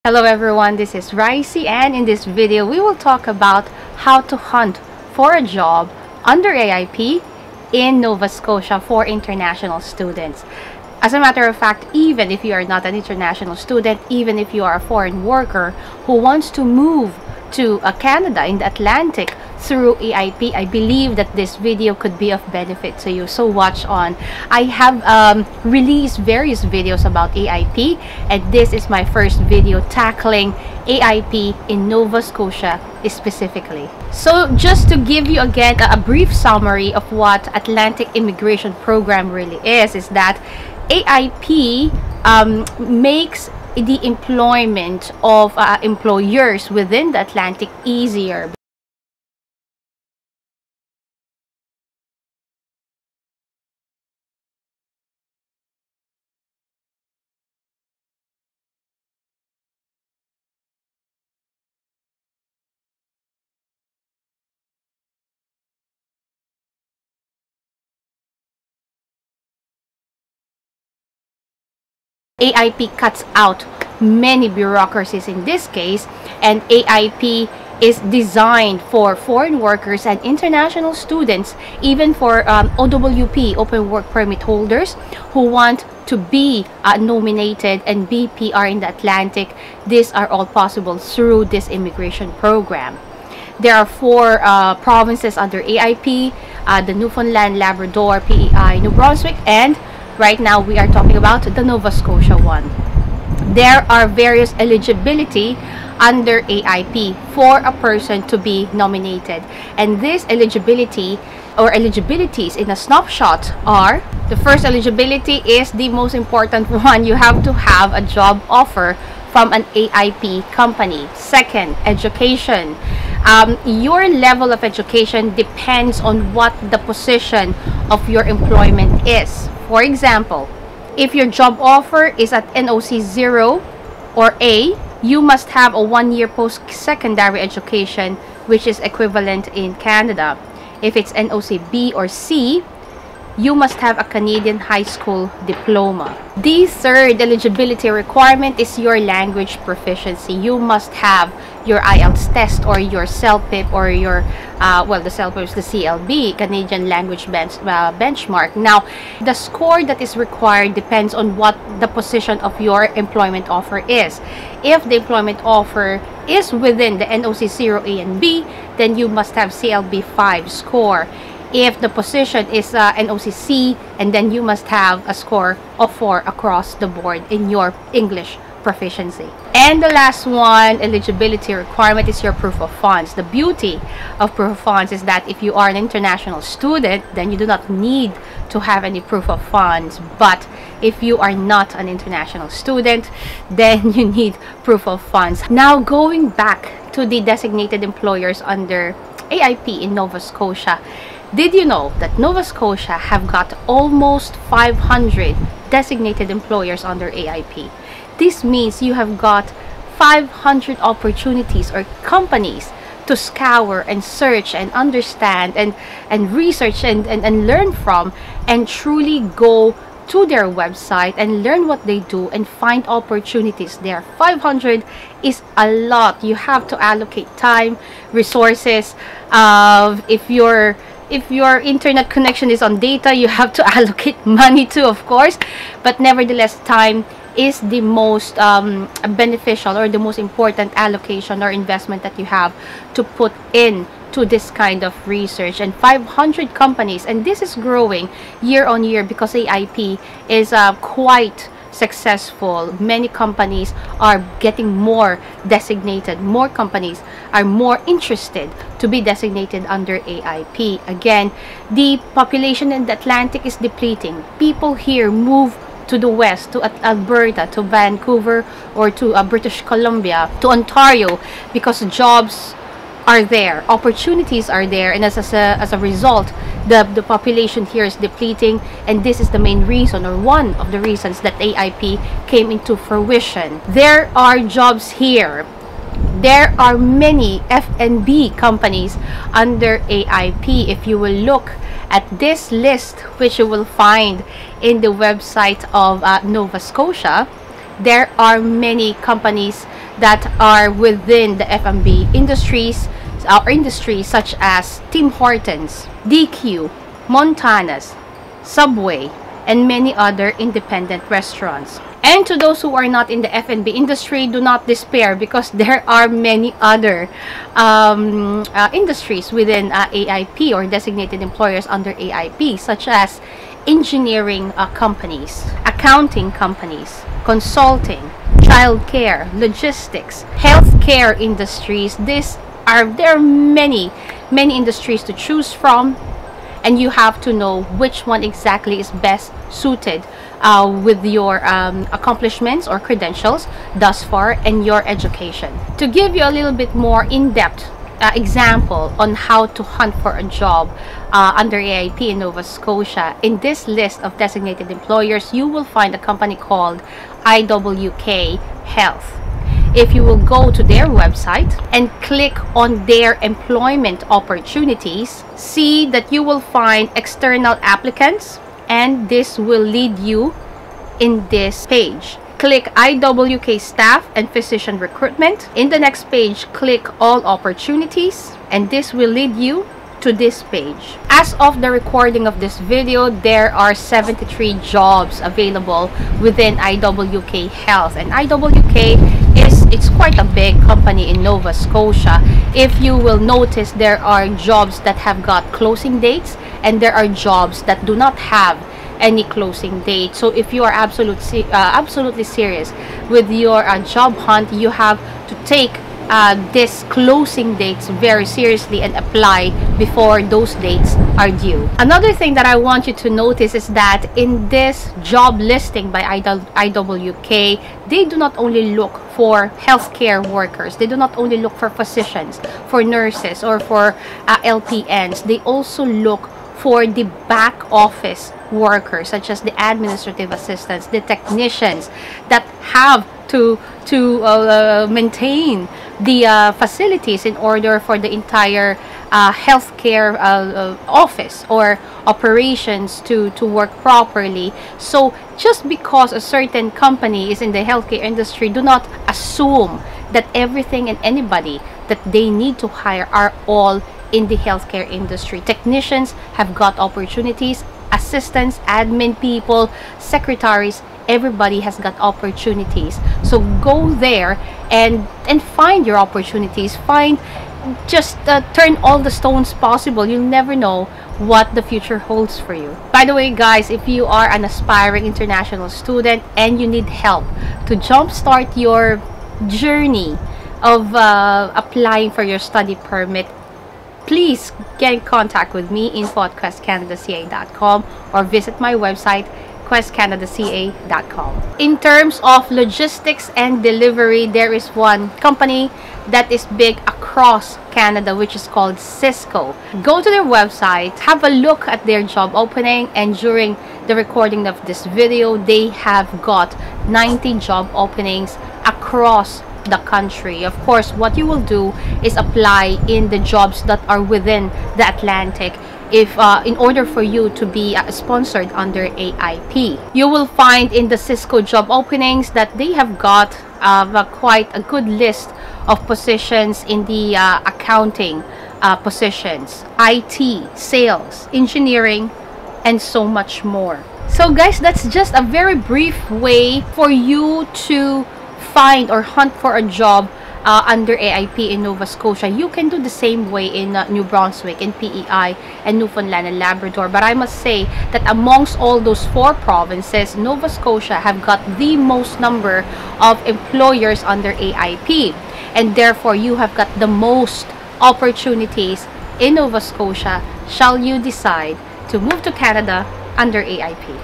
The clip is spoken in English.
Hello everyone, this is Ricey, and in this video we will talk about how to hunt for a job under AIP in Nova Scotia for international students. As a matter of fact, even if you are not an international student, even if you are a foreign worker who wants to move to Canada in the Atlantic through AIP, I believe that this video could be of benefit to you, so watch on. I have released various videos about AIP, and this is my first video tackling AIP in Nova Scotia specifically. So just to give you again a brief summary of what Atlantic Immigration Program really is that AIP makes the employment of employers within the Atlantic easier. AIP cuts out many bureaucracies in this case, and AIP is designed for foreign workers and international students, even for OWP, Open Work Permit holders, who want to be nominated and be PR in the Atlantic. These are all possible through this immigration program. There are four provinces under AIP, the Newfoundland, Labrador, PEI, New Brunswick, and right now we are talking about the Nova Scotia one. There are various eligibility under AIP for a person to be nominated, and this eligibility or eligibilities in a snapshot are: the first eligibility is the most important one. You have to have a job offer from an AIP company. Second, education. Your level of education depends on what the position of your employment is. For example, if your job offer is at NOC 0 or A, you must have a 1-year post-secondary education, which is equivalent in Canada. If it's NOC B or C, you must have a Canadian high school diploma. The third eligibility requirement is your language proficiency. You must have your IELTS test or your CELPIP or your the CELPIP is the CLB, Canadian Language Benchmark. Now, the score that is required depends on what the position of your employment offer is. If the employment offer is within the NOC 0, A, and B, then you must have CLB 5 score. If the position is NOC C, and then you must have a score of 4 across the board in your English proficiency. And the last one, eligibility requirement, is your proof of funds. The beauty of proof of funds is that if you are an international student, then you do not need to have any proof of funds. But if you are not an international student, then you need proof of funds. Now, going back to the designated employers under AIP in Nova Scotia, did you know that Nova Scotia have got almost 500 designated employers under AIP? This means you have got 500 opportunities or companies to scour and search and understand and research and learn from, and truly go to their website and learn what they do and find opportunities there. 500 is a lot. You have to allocate time, resources. If your internet connection is on data, you have to allocate money too, of course. But nevertheless, time is the most beneficial or the most important allocation or investment that you have to put in to this kind of research. And 500 companies, and this is growing year on year because AIP is quite successful. Many companies are getting more designated. More companies are more interested to be designated under AIP. Again, the population in the Atlantic is depleting. People here move to the west, to Alberta, to Vancouver, or to British Columbia, to Ontario, because jobs are there, opportunities are there, and as a result, the population here is depleting, and this is the main reason, or one of the reasons, that AIP came into fruition. There are jobs here. There are many F&B companies under AIP. If you will look at this list, which you will find in the website of Nova Scotia, there are many companies that are within the F&B industries, industries such as Tim Hortons, DQ, Montana's, Subway, and many other independent restaurants. And to those who are not in the F&B industry, do not despair, because there are many other industries within AIP, or designated employers under AIP, such as engineering companies, accounting companies, consulting, childcare, logistics, healthcare industries. There are many industries to choose from, and you have to know which one exactly is best suited with your accomplishments or credentials thus far and your education. To give you a little bit more in-depth example on how to hunt for a job under AIP in Nova Scotia, in this list of designated employers, you will find a company called IWK Health. If you will go to their website and click on their employment opportunities, see that you will find external applicants, and this will lead you in this page. Click IWK staff and physician recruitment. In the next page, click all opportunities, and this will lead you to this page. As of the recording of this video, there are 73 jobs available within IWK Health, and IWK it's quite a big company in Nova Scotia. If you will notice, there are jobs that have got closing dates, and there are jobs that do not have any closing date. So if you are absolutely serious with your job hunt, you have to take this closing dates very seriously and apply before those dates are due. Another thing that I want you to notice is that in this job listing by IWK, they do not only look for healthcare workers, they do not only look for physicians, for nurses, or for LPNs. They also look for the back office workers, such as the administrative assistants, the technicians that have to maintain the facilities in order for the entire healthcare office or operations to work properly. So just because a certain company is in the healthcare industry, do not assume that everything and anybody that they need to hire are all in the healthcare industry. Technicians have got opportunities, assistants, admin people, secretaries, everybody has got opportunities. So go there and find your opportunities. Just turn all the stones possible. You'll never know what the future holds for you. By the way, guys, if you are an aspiring international student and you need help to jumpstart your journey of applying for your study permit, please get in contact with me, info@questcanadaca.com, or visit my website, questcanadaca.com. In terms of logistics and delivery, there is one company that is big across Canada, which is called Sysco. Go to their website, have a look at their job opening, and during the recording of this video, they have got 90 job openings across the country. Of course, what you will do is apply in the jobs that are within the Atlantic. If in order for you to be sponsored under AIP, you will find in the Sysco job openings that they have got quite a good list of positions in the accounting positions, IT, sales, engineering, and so much more. So guys, that's just a very brief way for you to find or hunt for a job under AIP in Nova Scotia. You can do the same way in New Brunswick, in PEI, and Newfoundland and Labrador. But I must say that amongst all those 4 provinces, Nova Scotia have got the most number of employers under AIP, and therefore you have got the most opportunities in Nova Scotia shall you decide to move to Canada under AIP.